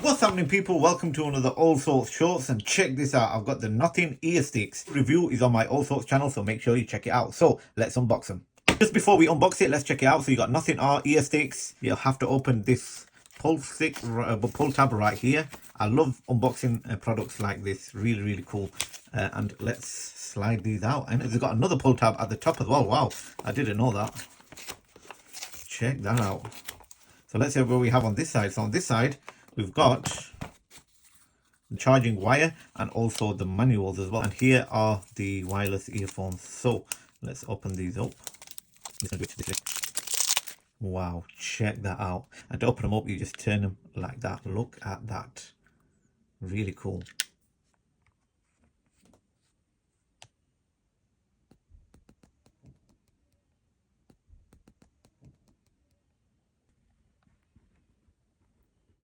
What's happening, people? Welcome to another Allsortzz shorts, and check this out. I've got the Nothing ear sticks. Review is on my Allsortzz channel, so make sure you check it out. So let's unbox them. Just before we unbox it, let's check it out. So you got Nothing ear sticks. You'll have to open this pull tab right here. I love unboxing products like this. Really cool. And let's slide these out. And it's got another pull tab at the top as well. Wow, I didn't know that. Check that out. So let's see what we have on this side. So on this side, we've got the charging wire and also the manuals as well. And here are the wireless earphones. So let's open these up. Wow, check that out. And to open them up, you just turn them like that. Look at that. Really cool.